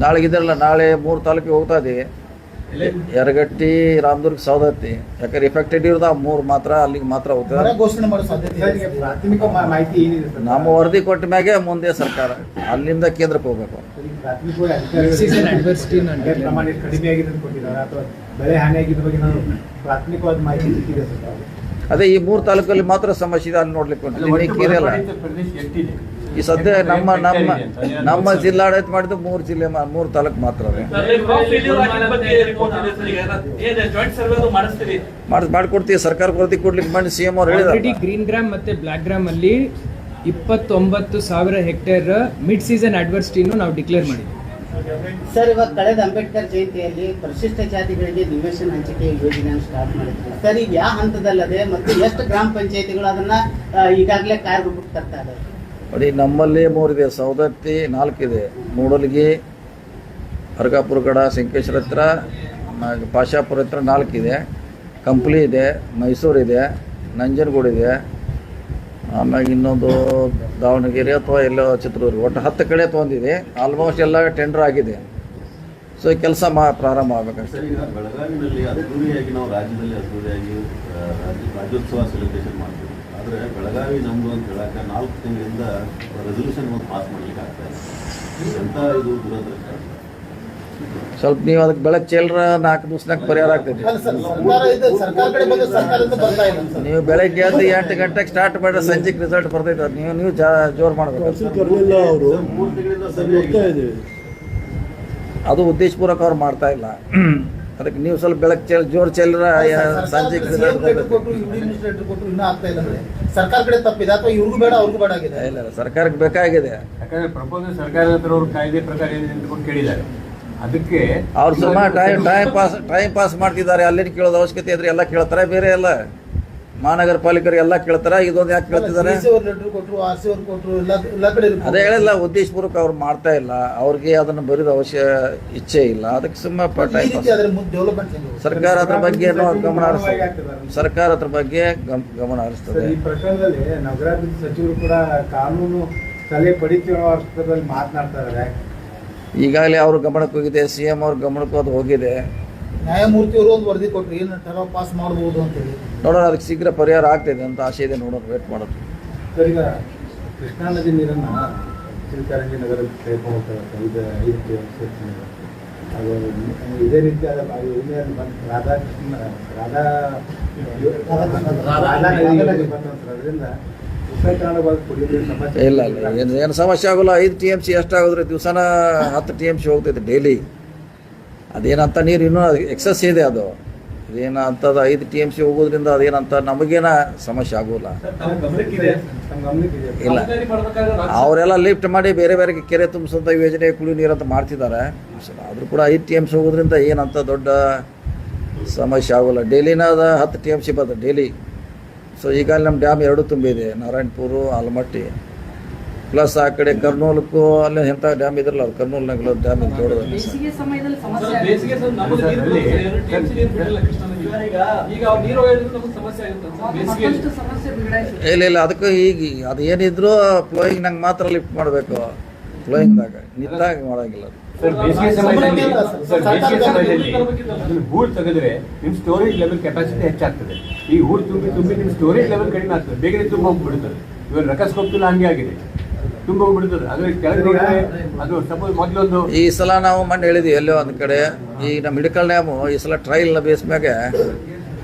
ನಾಳೆ ಇದ್ರಲ್ಲ, ನಾಳೆ 3 ತಾಲೂಕಿಗೆ ಹೋಗ್ತಾ ಇದ್ದೀವಿ. ಯರಗಟ್ಟಿ, ರಾಮದುರ್ಗ, ಸೌದತ್ತಿ. ಯಾಕಂದ್ರೆ ಇಫೆಕ್ಟೆಡ್ ಇರೋದು 3 ಮಾತ್ರ, ಅಲ್ಲಿಗೆ ಮಾತ್ರ ಹೋಗ್ತದೆ. ನಮ್ಮ ವರದಿ ಕೊಟ್ಟ ಮ್ಯಾಗೆ ಮುಂದೆ ಸರ್ಕಾರ ಅಲ್ಲಿಂದ ಕೇಂದ್ರಕ್ಕೆ ಹೋಗ್ಬೇಕು. ಅದೇ ಈ 3 ತಾಲೂಕಲ್ಲಿ ಮಾತ್ರ ಸಮಸ್ಯೆ ಇದೆ, ಅಲ್ಲಿ ನೋಡ್ಲಿಕ್ಕೆ ಉಂಟು. ಈ ಸದ್ಯ ನಮ್ಮ ಜಿಲ್ಲಾಡಳಿತ ಮಾಡಿದ್ದು 3 ಜಿಲ್ಲೆ 3 ತಾಲೂಕು ಮಾತ್ರ ಮಾಡ್ಕೊಡ್ತೀವಿ. ಸರ್ಕಾರ ವರದಿ ಕೊಡ್ಲಿಕ್ಕೆ ಮಾಡಿ ಸಿಎಂ ಅವ್ರು ಹೇಳಿದ್ರು. ಗ್ರೀನ್ ಗ್ರಾಮ್ ಮತ್ತೆ ಬ್ಲಾಕ್ ಗ್ರಾಮ್ ಅಲ್ಲಿ 29,000 ಹೆಕ್ಟೇರ್ ಮಿಡ್ ಸೀಸನ್ ಅಡ್ವರ್ಸಿಟಿಯನ್ನು ನಾವು ಡಿಕ್ಲೇರ್ ಮಾಡಿದ್ವಿ. ಸರ್, ಇವಾಗ ಕಳೆದ ಅಂಬೇಡ್ಕರ್ ಜಯಂತಿಯಲ್ಲಿ ಪರಿಶಿಷ್ಟ ಜಾತಿಗಳಿಗೆ ನಿವೇಶನ ಹಂಚಿಕೆ ಯೋಜನೆಯನ್ನು ಸ್ಟಾರ್ಟ್ ಮಾಡಿದ್ರು. ಸರ್, ಈಗ ಯಾವ ಹಂತದಲ್ಲದೆ ಮತ್ತು ಎಷ್ಟು ಗ್ರಾಮ ಪಂಚಾಯತಿಗಳು ಅದನ್ನ ಈಗಾಗಲೇ ಕಾರ್ಯರೂಪಕ್ಕೆ ತರ್ತಾ ಇದ್ದಾರೆ? ನೋಡಿ, ನಮ್ಮಲ್ಲಿ 3 ಇದೆ. ಸೌದತ್ತಿ 4 ಇದೆ, ಮೂಡಲಗಿ, ಅರ್ಗಾಪುರ ಕಡ, ಸಂಕೇಶ್ವರ ಹತ್ರ, ಪಾಶಾಪುರ ಹತ್ರ 4 ಇದೆ, ಕಂಪ್ಲಿ ಇದೆ, ಮೈಸೂರು ಇದೆ, ನಂಜನಗೂಡು ಇದೆ, ಆಮ್ಯಾಗ ಇನ್ನೊಂದು ದಾವಣಗೆರೆ ಅಥವಾ ಎಲ್ಲೋ ಚಿತ್ರದುರ್ಗ, ಒಟ್ಟು 10 ಕಡೆ ತೊಗೊಂಡಿದೆ. ಆಲ್ಮೋಸ್ಟ್ ಎಲ್ಲ ಟೆಂಡರ್ ಆಗಿದೆ. ಸೊ ಈ ಕೆಲಸ ಪ್ರಾರಂಭ ಆಗಬೇಕಷ್ಟೇ. ಈಗ ಬೆಳಗಾವಿನಲ್ಲಿ ಅದ್ದೂರಿಯಾಗಿ ನಾವು ರಾಜ್ಯದಲ್ಲಿ ಅದ್ದೂರಿಯಾಗಿ ರಾಜ್ಯೋತ್ಸವ ಸೆಲೆಬ್ರೇಷನ್ ಮಾಡ್ತೀವಿ. ಆದರೆ ಬೆಳಗಾವಿ ನಮ್ಮದು ಅಂತ ಹೇಳಕ್ಕೆ 4 ತಿಂಗಳಿಂದ ರೆಸಲ್ಯೂಷನ್ ಒಂದು ಪಾಸ್ ಮಾಡಲಿಕ್ಕೆ ಆಗ್ತಾ ಇದೆ. ಎಂಥ ಇದು ದುರದೃಷ್ಟ. ಸ್ವಲ್ಪ ನೀವು ಅದಕ್ಕೆ ಬೆಳಗ್ಗೆ ಚೆಲ್ಲರ 4 ದಿವಸನಾಗ ಪರಿಹಾರ ಆಗ್ತದೆ. ನೀವು ಬೆಳಗ್ಗೆ ಎದ್ದು 8 ಗಂಟೆಗೆ ಸ್ಟಾರ್ಟ್ ಮಾಡಿದ್ರೆ ಸಂಜೆಗೆ ರಿಸಲ್ಟ್ ಬರ್ತೈತೆ. ನೀವು ಜೋರು ಮಾಡಬೇಕು. ಅದು ಉದ್ದೇಶಪೂರ್ವಕ ಅವ್ರು ಮಾಡ್ತಾ ಇಲ್ಲ. ಅದಕ್ಕೆ ನೀವು ಸ್ವಲ್ಪ ಬೆಳಗ್ಗೆ ಜೋರು ಚೆಲ್ಲರ ಸಂಜೆಗೆ ರಿಸಲ್ಟ್ ಇಲ್ಲ, ಸರ್ಕಾರಕ್ಕೆ ಬೇಕಾಗಿದೆ. ಯಾಕಂದ್ರೆ ಪ್ರಪೋಸಲ್ ಸರ್ಕಾರದ ಹತ್ರ ಅವರು ಕಾಯ್ದೆ ಪ್ರಕಾರ ಏನಿದೆ ಕೇಳಿದ್ದಾರೆ. ಅದಕ್ಕೆ ಅವ್ರು ಸುಮ್ಮ ಟೈಮ್ ಪಾಸ್ ಮಾಡ್ತಿದ್ದಾರೆ. ಅಲ್ಲೇನು ಕೇಳೋದು ಅವಶ್ಯಕತೆ ಇದ್ರೆ ಎಲ್ಲ ಕೇಳ್ತಾರೆ, ಬೇರೆ ಎಲ್ಲ ಮಹಾನಗರ ಪಾಲಿಕರು ಎಲ್ಲ ಕೇಳ್ತಾರೆ. ಇದೊಂದು ಯಾಕೆ ಕೇಳ್ತಿದ್ದಾರೆ? ಅದೇ ಹೇಳಿಲ್ಲ, ಉದ್ದೇಶಪೂರ್ವಕ ಅವ್ರು ಮಾಡ್ತಾ ಇಲ್ಲ. ಅವ್ರಿಗೆ ಅದನ್ನು ಬರೀದ ಇಚ್ಛೆ ಇಲ್ಲ. ಅದಕ್ಕೆ ಸುಮ್ಮ ಟೈಮ್ ಪಾಸ್. ಸರ್ಕಾರ ಅದ್ರ ಬಗ್ಗೆ ಗಮನ ಹರಿಸ್ತದೆ. ಸರ್ಕಾರ ಅದ್ರ ಬಗ್ಗೆ ಗಮನ ಹರಿಸ್ತದೆ. ಈ ಪ್ರಕರಣದಲ್ಲಿ ನಗರಾಭಿವೃದ್ಧಿ ಸಚಿವರು ಕೂಡ ಕಾನೂನು ಸಲಹೆ ಪಡಿತೀವಿ ಅರ್ಥದಲ್ಲಿ ಮಾತನಾಡ್ತಾ ಇದ್ದಾರೆ. ಈಗಾಗಲೇ ಅವ್ರ ಗಮನಕ್ಕೆ ಹೋಗಿದೆ, ಸಿಎಂ ಅವ್ರ ಗಮನಕ್ಕೂ ಅದು ಹೋಗಿದೆ. ನ್ಯಾಯಮೂರ್ತಿಯವರು ಒಂದು ವರದಿ ಕೊಟ್ಟರು, ಏನು ಠರಾವ್ ಪಾಸ್ ಮಾಡ್ಬೋದು ಅಂತೇಳಿ. ನೋಡೋಣ, ಅದಕ್ಕೆ ಶೀಘ್ರ ಪರಿಹಾರ ಆಗ್ತಿದೆ ಅಂತ ಆಶೆ ಇದೆ. ನೋಡೋಣ, ವೇಟ್ ಮಾಡೋದು. ಸರ್, ಈಗ ಕೃಷ್ಣಾ ನದಿ ನೀರನ್ನು ಚಿಲಕರಂಜಿ ನಗರಕ್ಕೆ ತೆಗೆದುಕೊಂಡು ಹೋಗ್ತಾರೆ. ಅದು ಇದೇ ರೀತಿ ಅದರಿಂದ ಇಲ್ಲ ಏನು ಸಮಸ್ಯೆ ಆಗೋಲ್ಲ. 5 TMC ಎಷ್ಟಾಗೋದ್ರೆ ದಿವಸನ 10 TMC ಹೋಗ್ತೈತೆ ಡೈಲಿ. ಅದೇನಂತ ನೀರು ಇನ್ನೂ ಎಕ್ಸಸ್ ಇದೆ. ಅದು ಇದೇನ ಅಂಥದ್ದು 5 TMC ಹೋಗೋದ್ರಿಂದ ಅದೇನಂತ ನಮಗೇನ ಸಮಸ್ಯೆ ಆಗೋಲ್ಲ. ಇಲ್ಲ, ಅವರೆಲ್ಲ ಲಿಫ್ಟ್ ಮಾಡಿ ಬೇರೆ ಬೇರೆ ಕೆರೆ ತುಂಬಿಸೋಂಥ ಯೋಜನೆ, ಕುಡಿಯೋ ನೀರು ಅಂತ ಮಾಡ್ತಿದ್ದಾರೆ. ಆದರೂ ಕೂಡ 5 TMC ಹೋಗೋದ್ರಿಂದ ಏನಂತ ದೊಡ್ಡ ಸಮಸ್ಯೆ ಆಗೋಲ್ಲ. ಡೈಲಿನ 10 TMC ಬರ್ತದೆ ಡೈಲಿ. ಸೊ ಈಗ ನಮ್ಮ ಡ್ಯಾಮ್ 2 ತುಂಬಿದೆ, ನಾರಾಯಣಪುರ, ಆಲಮಟ್ಟಿ, ಪ್ಲಸ್ ಆ ಕಡೆ ಕರ್ನೂಲಕ್ಕೂ ಅಲ್ಲಿ ಎಂಥ ಡ್ಯಾಮ್ ಇದ್ರಲ್ಲ, ಅದು ಕರ್ನೂಲ್ನಾಗ ಡ್ಯಾಮ್ ಇದೆ ದೊಡ್ಡದು. ಇಲ್ಲ, ಅದಕ್ಕೂ ಈಗ ಅದು ಏನಿದ್ರು ಫ್ಲೋಯಿಂಗ್ ನಂಗೆ ಮಾತ್ರ ಲಿಫ್ಟ್ ಮಾಡಬೇಕು. ಫ್ಲೋಯಿಂಗ್ದಾಗ ನಿಂತಾಗ ಮಾಡೋಂಗಿಲ್ಲ. ಬೇಸಿಗೆ ಸಮಯದಲ್ಲಿ ಹೂಳು ತೆಗೆದ್ರೆ ನಿಮ್ಮ ಸ್ಟೋರೇಜ್ ಲೆವೆಲ್ ಕೆಪಾಸಿಟಿ ಹೆಚ್ಚಾಗ್ತದೆ. ಈ ಹೂಳು ತುಂಬಿ ನಿಮ್ಮ ಸ್ಟೋರೇಜ್ ಲೆವೆಲ್ ಕಡಿಮೆ ಆಗ್ತದೆ, ಬೇಗನೆ ತುಂಬ ಹೋಗ್ಬಿಡ್ತದೆ. ಇವಾಗ ರಕಸ್ಕೊಪ್ತಿಲ್ಲ, ಹಂಗೆ ಆಗಿದೆ, ತುಂಬ ಹೋಗ್ಬಿಡ್ತದೆ. ಅದ್ರ ಕೆಳಗಡೆ ಅದು ಸಪೋಸ್ ಮೊದಲೊಂದು ಈ ಸಲ ನಾವು ಮೊನ್ನೆ ಹೇಳಿದ್ವಿ ಎಲ್ಲೋ ಒಂದು ಕಡೆ, ಈ ನಮ್ಮ ಹಿಡಕಲ್ ಡ್ಯಾಮು ಈ ಸಲ ಟ್ರಯಲ್ ಬೇಸ್ ಮ್ಯಾಗೆ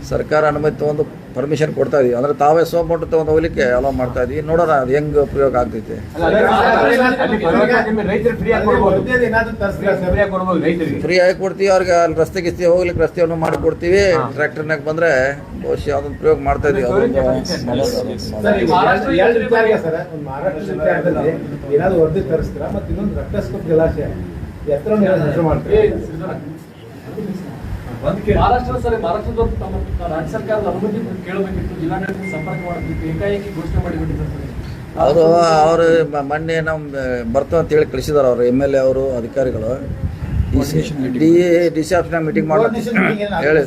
ಸರ್ಕಾರ ಅನುಮತಿ ತೊಗೊಂಡು ಪರ್ಮಿಷನ್ ಕೊಡ್ತಾ ಇದೀವಿ. ಅಂದ್ರೆ ತಾವೇ ಸೋಮೋಟು ತೊಗೊಂಡು ಹೋಗ್ಲಿಕ್ಕೆ ಅಲೋ ಮಾಡ್ತಾ ಇದೀವಿ. ನೋಡೋಣ ಅದು ಹೆಂಗ್ ಉಪಯೋಗ ಆಗ್ತೈತೆ. ಫ್ರೀ ಆಗಿ ಕೊಡ್ತೀವಿ ಅವ್ರಿಗೆ. ಅಲ್ಲಿ ರಸ್ತೆ ಗಿಸ್ತಿ ಹೋಗ್ಲಿಕ್ಕೆ ರಸ್ತೆಯನ್ನು ಮಾಡಿ ಕೊಡ್ತೀವಿ. ಟ್ರ್ಯಾಕ್ಟರ್ನಾಗ ಬಂದ್ರೆ ಬಹುಶಃ ಅದನ್ನ ಪ್ರಯೋಗ ಮಾಡ್ತಾ ಇದೀವಿ. ಏನಾದ್ರು ವರದಿ ತರಿಸ್ತೀರಾ? ಮತ್ತೆ ಇನ್ನೊಂದು ರಕ್ತಸ್ಕೋಪ್ ಜಲಾಶಯ ಎತ್ತರ ಮಾಡ್ತೀವಿ. ಮಹಾರಾಷ್ಟ್ರದವರು ತಮ್ಮ ರಾಜ್ಯ ಸರ್ಕಾರದ ಅನುಮತಿ ಕೇಳಬೇಕಿತ್ತು, ಜಿಲ್ಲಾಡಳಿತ ಸಂಪರ್ಕ ಮಾಡಬೇಕಿತ್ತು, ಏಕಾಏಕಿ ಘೋಷಣೆ ಮಾಡಿಬಿಟ್ಟಿದ್ದಾರೆ. ಅವರು ಮೊನ್ನೆ ನಮ್ಮ ಬರ್ತಾವ ಅಂತೇಳಿ ಕಳಿಸಿದಾರೆ ಅವರು MLA ಅವರು ಅಧಿಕಾರಿಗಳು. DC ಆಫೀಸ್ನಾಗ ಮೀಟಿಂಗ್ ಮಾಡಿ ಹೇಳಿ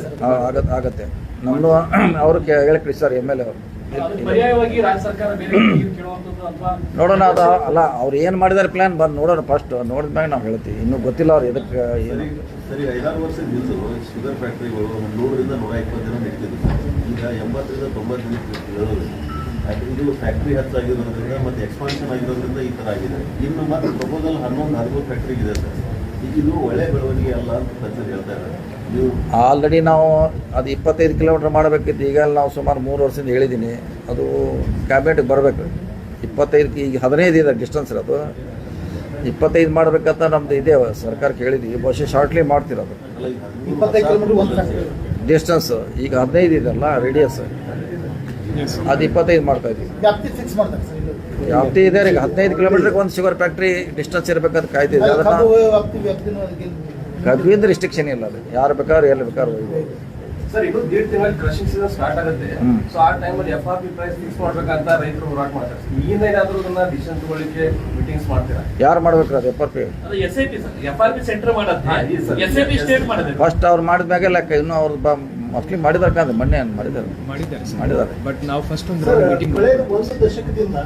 ಆಗತ್ತೆ. ನಮ್ಮದು ಅವರು ಹೇಳಿ ಕಳಿಸಿದ್ದಾರೆ MLA ಅವರು. ಅದು ಪರ್ಯಾಯವಾಗಿ ರಾಜ್ಯ ಸರ್ಕಾರ ಬೇರೆ ನೀರು ಕೇಳುವಂಥದ್ದು ಅಥವಾ ನೋಡೋಣ ಅದು ಅಲ್ಲ ಅವ್ರು ಏನು ಮಾಡಿದಾರೆ ಪ್ಲ್ಯಾನ್ ಬಂದು ನೋಡೋಣ ಫಸ್ಟ್ ನೋಡಿದ ಮ್ಯಾಗ ನಾವು ಹೇಳ್ತೀವಿ ಇನ್ನೂ ಗೊತ್ತಿಲ್ಲ ಅವ್ರು ಇದಕ್ಕೆ ಏನು ಸರಿ 5-6 ವರ್ಷದ ಹಿಂದೆ ಶುಗರ್ ಫ್ಯಾಕ್ಟ್ರಿಗಳು 100ರಿಂದ 120 ದಿನ ನಿಂತಿದ್ದು ಈಗ 80ರಿಂದ 90 ದಿನಕ್ಕೆ ಇರೋದು. ಇದು ಫ್ಯಾಕ್ಟ್ರಿ ಹೆಚ್ಚಾಗಿರೋದ್ರಿಂದ ಮತ್ತು ಎಕ್ಸ್ಪಾನ್ಷನ್ ಆಗಿರೋದ್ರಿಂದ ಈ ಥರ ಆಗಿದೆ. ಇನ್ನು ಮತ್ತೆ ಪ್ರಪೋಸಲ್ 11-13 ಫ್ಯಾಕ್ಟ್ರಿ ಇದೆ ಸರ್. ಈಗ ಇದು ಒಳ್ಳೆ ಬೆಳವಣಿಗೆ ಅಲ್ಲ ಅಂತ ತಜ್ಞರು ಹೇಳ್ತಾ ಇದ್ದಾರೆ. ನೀವು ಆಲ್ರೆಡಿ ನಾವು ಅದು 25 ಕಿಲೋಮೀಟ್ರ್ ಮಾಡಬೇಕಿತ್ತು. ಈಗ ನಾವು ಸುಮಾರು 3 ವರ್ಷದಿಂದ ಹೇಳಿದ್ದೀನಿ ಅದು ಕ್ಯಾಬಿನೆಟ್ಗೆ ಬರಬೇಕು. 25 ಈಗ 15 ಇದೆ ಡಿಸ್ಟೆನ್ಸ್ ಅದು 25 ಮಾಡಬೇಕಂತ ನಮ್ದು ಇದೆ ಸರ್ಕಾರಕ್ಕೆ ಹೇಳಿದ್ವಿ. ಬಹುಶಃ ಶಾರ್ಟ್ಲಿ ಮಾಡ್ತಿರೋದು ಅಲ್ಲ, ಈಗ 25 ಕಿಲೋಮೀಟರ್ ಒಂದು ಫ್ಯಾಕ್ಟ್ರಿ. ಡಿಸ್ಟೆನ್ಸ್ ಈಗ 15 ಇದೆಲ್ಲ ರೇಡಿಯಸ್ ಅದು 25 ಮಾಡ್ತಾ ಇದ್ದೀವಿ. ವ್ಯಾಪ್ತಿ ಫಿಕ್ಸ್ ಮಾಡ್ತಾರೆ ಸರ್ ಇದು. ವ್ಯಾಪ್ತಿ ಇದೆ ಈಗ 15 ಕಿಲೋಮೀಟ್ರಿಗೆ ಒಂದು ಶುಗರ್ ಫ್ಯಾಕ್ಟ್ರಿ ಡಿಸ್ಟೆನ್ಸ್ ಇರಬೇಕಂತ ಕಾಯ್ತಿದೆ. ಕಬ್ಬು ಅದನ್ನು ವ್ಯಾಪ್ತಿನೂ ಅದಕ್ಕೆ ಕಬ್ಬಿಂದ ರಿಸ್ಟ್ರಿಕ್ಷನ್ ಇಲ್ಲ ಅದು ಯಾರು ಬೇಕಾದ್ರೂ ಎಲ್ಲಿ ಬೇಕಾದ್ರೂ ಹೋಗ್ಬೋದು. ಸರ್ ಇದು 1.5 ತಿಂಗಳಲ್ಲಿ ಕ್ರಷಿಂಗ್ ಸೀಸನ್ ಸ್ಟಾರ್ಟ್ ಆಗುತ್ತೆ. ಸೊ ಆ ಟೈಮಲ್ಲಿ FRP ಪ್ರೈಸ್ ಫಿಕ್ಸ್ ಮಾಡ್ಬೇಕಂತ ರೈತರು ಹೋರಾಟ ಮಾಡ್ತಾರೆ. ಈಗಿಂದ ಏನಾದರೂ ಅದನ್ನ ಡಿಸಿಷನ್ ತಗೊಳ್ಳಿಕ್ಕೆ ಮೀಟಿಂಗ್ಸ್ ಮಾಡ್ತೀರಾ? ಯಾರು ಮಾಡ್ಬೇಕು ಅದು FRP ಅದು SIP ಸರ್, FRP ಸೆಂಟರ್ ಮಾಡುತ್ತೆ, SIP ಸ್ಟೇಟ್ ಮಾಡುತ್ತೆ. ಫಸ್ಟ್ ಅವ್ರು ಮಾಡಿದ್ಮ್ಯಾಗೆ ಲೆಕ್ಕ ಇನ್ನೂ ಅವ್ರು ಮೋಸ್ಟ್ಲಿ ಮಾಡಿದಾರೆ ಕಾಂದ್ರೆ ಮೊನ್ನೆ ಮಾಡಿದ್ದಾರೆ. ಬಟ್ ನಾವು ಫಸ್ಟ್ ಒಂದು ಸರ್, ಮೀಟಿಂಗ್ ಕಳೆದ 1 ದಶಕದಿಂದ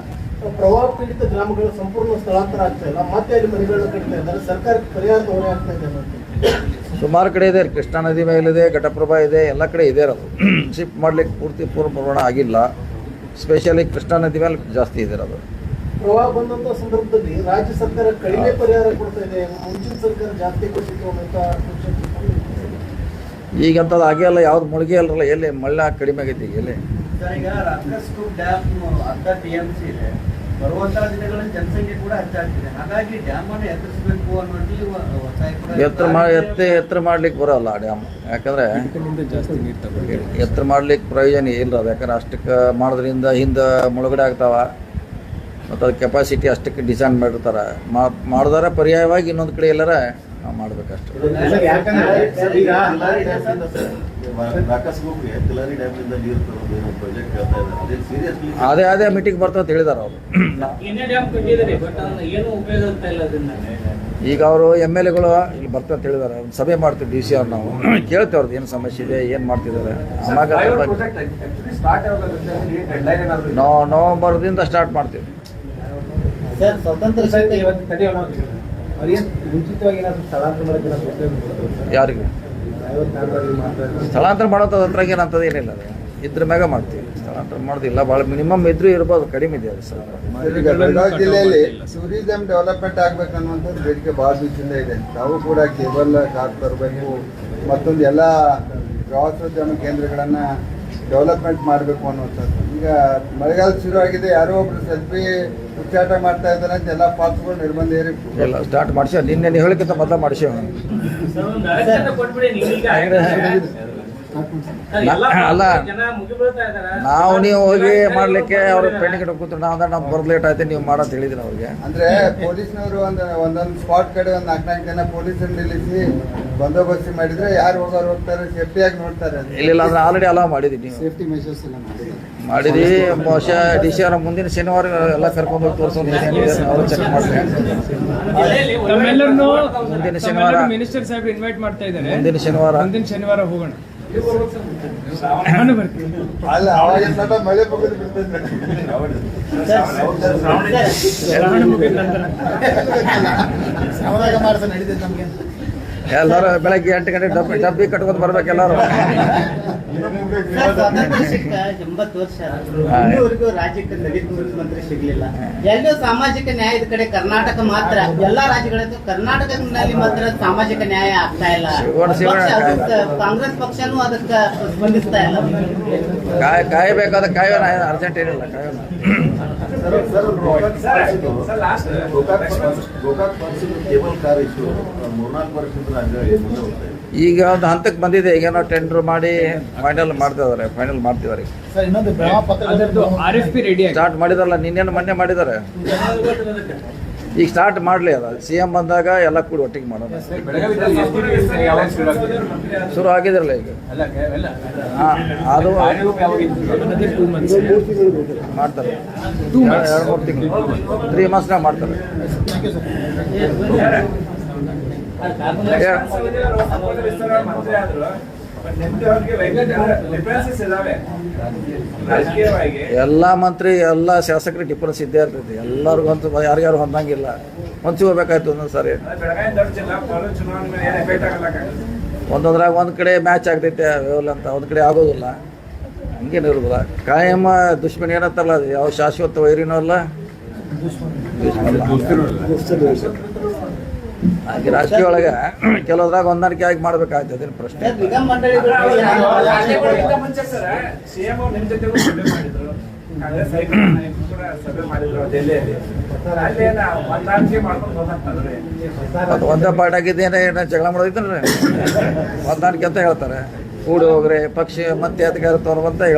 ಪ್ರವಾಹ ಪೀಡಿತ ಗ್ರಾಮಗಳ ಸಂಪೂರ್ಣ ಸ್ಥಳಾಂತರ ಆಗ್ತಾ ಇಲ್ಲ, ಮತ್ತೆ ಅಲ್ಲಿ ಮನೆಗಳನ್ನ ಕಟ್ತಾ ಇದ್ದಾರೆ. ಸರ್ಕಾರಕ್ಕೆ ಪರಿಹಾರದ ಹೊರೆ ಆಗ್ತಾ ಇದೆ ಅನ್ನೋದು. ಸುಮಾರು ಕಡೆ ಇದೆ, ಕೃಷ್ಣಾ ನದಿ ಮೇಲಿದೆ, ಘಟಪ್ರಭಾ ಇದೆ, ಎಲ್ಲ ಕಡೆ ಇದೆ. ಅದು ಶಿಫ್ಟ್ ಮಾಡ್ಲಿಕ್ಕೆ ಪೂರ್ಣ ಪ್ರಮಾಣ ಆಗಿಲ್ಲ. ಸ್ಪೆಷಲಿ ಕೃಷ್ಣಾ ನದಿ ಮೇಲೆ ಜಾಸ್ತಿ ಇದೆ ಅದು. ಪ್ರವಾಹ ಬಂದಂತ ಸಂದರ್ಭದಲ್ಲಿ ರಾಜ್ಯ ಸರ್ಕಾರ ಕಡಿಮೆ ಪರಿಹಾರ ಕೊಡ್ತಾ ಇದೆ, ಮುಂಚಿನ ಸರ್ಕಾರ ಜಾಸ್ತಿ ಕೊಟ್ಟಿತ್ತು ಅಂತ ಈಗಂತದ್ದು ಆಗೇ ಅಲ್ಲ, ಯಾವ್ದು ಮುಳುಗಿ ಅಲ್ರಲ್ಲ, ಎಲ್ಲಿ ಮಳ್ಳ ಕಡಿಮೆ ಆಗೈತಿ ಈಗ ಎಲ್ಲಿ. ಸರ್, ಈಗ ರಾಕಸ್ಕೂಪ್ ಡ್ಯಾಮ್ ಅರ್ಧ TMC ಇದೆ. ಬರುವಂತಹ ದಿನಗಳಲ್ಲಿ ಜನಸಂಖ್ಯೆ ಕೂಡ ಹೆಚ್ಚಾಗ್ತಿದೆ. ಹಾಗಾಗಿ ಡ್ಯಾಮ್ ಅನ್ನು ಎತ್ತರಿಸಬೇಕು ಅನ್ನೋದು ಒತ್ತಾಯ ಕೂಡ ಎತ್ತರ ಮಾಡ್ಲಿಕ್ಕೆ ಬರೋಲ್ಲ ಆ ಡ್ಯಾಮ್. ಯಾಕಂದ್ರೆ ಜಾಸ್ತಿ ನೀರು ತಗೊಳ್ಳಿ. ಎತ್ತರ ಮಾಡ್ಲಿಕ್ಕೆ ಪ್ರಯೋಜನ ಇಲ್ಲ ಅದು. ಯಾಕಂದ್ರೆ ಅಷ್ಟಕ್ಕೆ ಮಾಡೋದ್ರಿಂದ ಹಿಂದೆ ಮುಳುಗಡೆ ಆಗ್ತಾವ ಮತ್ತು ಅದು ಕೆಪಾಸಿಟಿ ಅಷ್ಟಕ್ಕೆ ಡಿಸೈನ್ ಮಾಡಿರ್ತಾರೆ. ಮಾಡಿದಾರೆ ಪರ್ಯಾಯವಾಗಿ ಇನ್ನೊಂದು ಕಡೆ ಎಲ್ಲಾರ ನಾವು ಮಾಡ್ಬೇಕಷ್ಟೆ. ಯಾಕಂದ್ರೆ ಈಗ ರಾಕಸ್ಗೋಪ್ಗೆ ತಿಲಾರಿ ಡ್ಯಾಮ್ನಿಂದ ನೀರು ತರೋದು ಏನೋ ಪ್ರಾಜೆಕ್ಟ್ ಹೇಳ್ತಾ ಇದ್ದಾರೆ. ಅದೇ ಸೀರಿಯಸ್ಲಿ ಅದೇ ಮೀಟಿಂಗ್ ಬರ್ತಂತ ಹೇಳಿದಾರೆ ಅವರು. ಡ್ಯಾಮ್ ಕಟ್ಟಿದ್ದಾರೆ, ಬಟ್ ಏನು ಉಪಯೋಗ ಆಗ್ತಾ ಇಲ್ಲ ಅದನ್ನ. ಈಗ ಅವರು MLAಗಳು ಇಲ್ಲಿ ಬರ್ತಂತ ಹೇಳಿದಾರೆ. ಒಂದು ಸಭೆ ಮಾಡ್ತೀವಿ DC ಅವ್ರು, ನಾವು ಕೇಳ್ತೇವೆ ಅವ್ರದ್ದು ಏನು ಸಮಸ್ಯೆ ಇದೆ, ಏನು ಮಾಡ್ತಿದ್ದಾರೆ. ಆವಾಗ ನವಂಬರ್ದಿಂದ ಸ್ಟಾರ್ಟ್ ಮಾಡ್ತೀವಿ. ಸರ್, ಸ್ವತಂತ್ರ ಸಹಿತ ಇವತ್ತು ತಡೆಯೋಣ. ಅವ್ರೇನು ಮುಂಚಿತವಾಗಿ ಏನಾದ್ರು ಸ್ಥಳಾಂತರ ಮಾಡೋದು ಯಾರಿಗೆ ಸ್ಥಳಾಂತರ ಮಾಡೋದು ಅದ್ರಾಗ ಏನಂತದ್ದು ಏನಿಲ್ಲ. ಅದು ಇದ್ರ ಮ್ಯಾಗ ಮಾಡ್ತೀವಿ. ಸ್ಥಳಾಂತರ ಮಾಡೋದಿಲ್ಲ, ಭಾಳ ಮಿನಿಮಮ್ ಇದ್ರೂ ಇರ್ಬೋದು, ಕಡಿಮೆ ಇದೆ ಅದು ಸರ್. ಈಗ ಬೆಳಗಾವಿ ಜಿಲ್ಲೆಯಲ್ಲಿ ಟೂರಿಸಂ ಡೆವಲಪ್ಮೆಂಟ್ ಆಗ್ಬೇಕನ್ನುವಂಥದ್ದು ಬೇಡಿಕೆ ಭಾಳ ದಿವಸದಿಂದ ಇದೆ. ನಾವು ಕೂಡ ಕೇಬಲ್ ಕಾರ್ ತರಬೇಕು, ಮತ್ತೊಂದು ಎಲ್ಲ ಪ್ರವಾಸೋದ್ಯಮ ಕೇಂದ್ರಗಳನ್ನು ಡೆವಲಪ್ಮೆಂಟ್ ಮಾಡಬೇಕು ಅನ್ನುವಂಥದ್ದು. ಈಗ ಮಳೆಗಾಲ ಶುರು ಆಗಿದೆ, ಯಾರೋ ಒಬ್ರು ಸೆಲ್ಫಿ ಉಚ್ಚಾಟ ಮಾಡ್ತಾ ಇದ್ದಾರೆ ಅಂತ ಎಲ್ಲ ಪಾಲ್ಸ್ಗಳು ನಿರ್ಬಂಧ ಏರಿ ಎಲ್ಲ ಸ್ಟಾರ್ಟ್ ಮಾಡಿಸಿ ನಿನ್ನೆ ನೀವು ಹೇಳಿಕ್ಕಿಂತ ಮೊದಲು ಮಾಡಿಸಿ. ಅಲ್ಲ, ನಾವು ನೀವು ಹೋಗಿ ಮಾಡ್ಲಿಕ್ಕೆ ಅವ್ರ ಪೆಂಡಿಂಗ್ ಕೂತ್ರು ನಾವು ಅಂದ್ರೆ ನಮ್ಗೆ ಬರೋದು ಲೇಟ್ ಆಯ್ತು, ನೀವು ಮಾಡಂತ ಹೇಳಿದ್ದೀನಿ ಅವ್ರಿಗೆ. ಅಂದ್ರೆ ಪೊಲೀಸ್ನವರು ಒಂದೊಂದು ಸ್ಪಾಟ್ ಕಡೆ ಒಂದು 4-4 ಜನ ಪೊಲೀಸರು ನಿಲ್ಲಿಸಿ ಬಂದೋಬಸ್ತಿ ಮಾಡಿದ್ರೆ ಯಾರು ಹೋಗೋರು ಹೋಗ್ತಾರೆ, ಸೇಫ್ಟಿಯಾಗಿ ನೋಡ್ತಾರೆ. ಇಲ್ಲ ಅಂದ್ರೆ ಆಲ್ರೆಡಿ ಅಲೌ ಮಾಡಿದ್ದೀನಿ. ಸೇಫ್ಟಿ ಮೆಷರ್ಸ್ ಎಲ್ಲ ಮಾಡಿದ್ವಿ. ಬಹುಶಃ DC ಅವ್ರ ಮುಂದಿನ ಶನಿವಾರ ಎಲ್ಲ ಕರ್ಕೊಂಡು ಹೋಗಿ ತೋರಿಸೋದು ಅವ್ರು ಚೆಕ್ ಮಾಡ್ತಾರೆ. ಮುಂದಿನ ಶನಿವಾರ ಮಿನಿಸ್ಟರ್ ಸಾಹೇಬ್ ಇನ್ವೈಟ್ ಮಾಡ್ತಾ ಇದ್ದಾರೆ. ಮುಂದಿನ ಶನಿವಾರ ಹೋಗೋಣ. ಅಲ್ಲ, ಅವಾಗ ಸ್ವಲ್ಪ ಮಳೆ ಬಗ್ಗದು ಬಿಡ್ತದೆ. ಸಮಾಧಾನ ಮಾಡ್ಸ ನಡೀತದೆ ನಮ್ಗೆ. ಎಲ್ಲರೂ ಬೆಳಗ್ಗೆ 8 ಗಂಟೆ ಡಬ್ಬಿ ಕಟ್ಕೊಂಡು ಬರ್ಬೇಕು ಎಲ್ಲರೂ. ಸ್ವಾತಂತ್ರ್ಯ ಸಿಕ್ಕ 80 ವರ್ಷ ಇನ್ನೂವರೆಗೂ ರಾಜ್ಯಕ್ಕೆ ದಲಿತ ಮುಖ್ಯಮಂತ್ರಿ ಸಿಗ್ಲಿಲ್ಲ. ಎಲ್ಲೂ ಸಾಮಾಜಿಕ ನ್ಯಾಯದ ಕಡೆ ಕರ್ನಾಟಕ ಮಾತ್ರ, ಎಲ್ಲಾ ರಾಜ್ಯಗಳದ್ದು ಕರ್ನಾಟಕದಲ್ಲಿ ಮಾತ್ರ ಸಾಮಾಜಿಕ ನ್ಯಾಯ ಆಗ್ತಾ ಇಲ್ಲ. ಕಾಂಗ್ರೆಸ್ ಪಕ್ಷನೂ ಅದಕ್ಕೆ ಸ್ಪಂದಿಸ್ತಾ ಇಲ್ಲ. ಕಾಯಬೇಕಾದ ಕಾಯೋಣ, ಅರ್ಜೆಂಟ್ ಏನಿಲ್ಲ, ಕಾಯೋಣ. ಗೋಕಾಕ್ ಕೇಬಲ್ ಕಾರ್ ಇಶ್ಯೂ 3-4 ವರ್ಷದಿಂದ ಮುಂದೆ ಹೋಗ್ತಾ ಇದೆ. ಈಗ ಒಂದು ಹಂತಕ್ಕೆ ಬಂದಿದೆ. ಈಗೇನೋ ಟೆಂಡರ್ ಮಾಡಿ ಫೈನಲ್ ಮಾಡ್ತಿದ್ದಾರೆ. ಸರ್, ಇನ್ನೊಂದು ಅದರದ್ದು RFP ರೆಡಿ ಆಗಿದೆ. ಸ್ಟಾರ್ಟ್ ಮಾಡಿದಾರಲ್ಲ, ನಿನ್ನೇನು ಮೊನ್ನೆ ಮಾಡಿದ್ದಾರೆ. ಈಗ ಸ್ಟಾರ್ಟ್ ಮಾಡಲಿ. ಅದು CM ಬಂದಾಗ ಎಲ್ಲ ಕೂಡ ಒಟ್ಟಿಗೆ ಮಾಡೋಣ. ಶುರು ಆಗಿದ್ರಲ್ಲ ಈಗ. ಅದು ಮಾಡ್ತಾರೆ 2-3 ತಿಂಗಳು 3 monthsನಾಗ ಮಾಡ್ತಾರೆ. ಡಿಫರೆನ್ಸಸ್ ಇದಾವೆ ರಾಜಕೀಯವಾಗಿ. ಎಲ್ಲ ಮಂತ್ರಿ ಎಲ್ಲ ಶಾಸಕರಿಗೆ ಡಿಫರೆನ್ಸ್ ಇದ್ದೇ ಇರ್ತೈತಿ. ಎಲ್ಲರಿಗೂ ಅಂತ ಯಾರ್ಯಾರು ಹೊಂದಂಗಿಲ್ಲ. ಹೊಂಚಿ ಹೋಗ್ಬೇಕಾಯ್ತು ಒಂದೊಂದು ಸಾರಿ. ಬೆಳಗಾವಿ ದೊಡ್ಡ ಜಿಲ್ಲಾ ಪಾಲೋ ಚುನಾವಣೆ ಮೇಲೆ ಏನು ಎಫೆಕ್ಟ್ ಆಗಲ್ಲ. ಒಂದೊಂದ್ರಾಗ ಒಂದು ಕಡೆ ಮ್ಯಾಚ್ ಆಗ್ತೈತೆ ವೇವಲ್ ಅಂತ, ಒಂದು ಕಡೆ ಆಗೋದಿಲ್ಲ. ಹಂಗೇನು ಇರೋದಿಲ್ಲ. ಕಾಯಂ ದುಶ್ಮನ್ ಏನಂತಾರಲ್ಲ, ಅದು ಯಾವ ಶಾಶ್ವತ ವೈರಿನೂ ಅಲ್ಲ, ಹಾಗೆ ರಾಜಕೀಯ ಒಳಗೆ ಕೆಲವದ್ರಾಗ ಹೊಂದಾಣಿಕೆ ಆಗಿ ಮಾಡ್ಬೇಕಾಗ್ತದೆ ಪ್ರಶ್ನೆ. ಸರ್ ನಿಗಮ ಮಂಡಳಿಗಳು ಮುಂಚೆ ಸರ್ ಸಿಎಂ ಅವ್ರು ನಿಮ್ ಜೊತೆ ಸಭೆ ಮಾಡಿದ್ರು, ಕಾಂಗ್ರೆಸ್ ಹೈಕಮಾಂಡ್ ಕೂಡ ಸಭೆ ಮಾಡಿದ್ರು ದೆಹಲಿಯಲ್ಲಿ. ಅಲ್ಲಿ ಹೊಂದಾಣಿಕೆ ಮಾಡ್ಕೊಂಡು ಹೋಗ್ತಾರೆ. ಅದು ಒಂದೇ ಪಾರ್ಟ್ ಆಗಿದ್ದೇನೆ ಏನೋ ಜಗಳ ಮಾಡೋದಿತ್ತಲ್ರಿ, ಹೊಂದಾಣಿಕೆ ಅಂತ ಹೇಳ್ತಾರೆ. ಕೂಡಿ ಹೋಗ್ರೆ ಪಕ್ಷ ಮತ್ತೆ ಅದಕ್ಕೆ ಅಂತ ಹೇಳ್ತಾರೆ.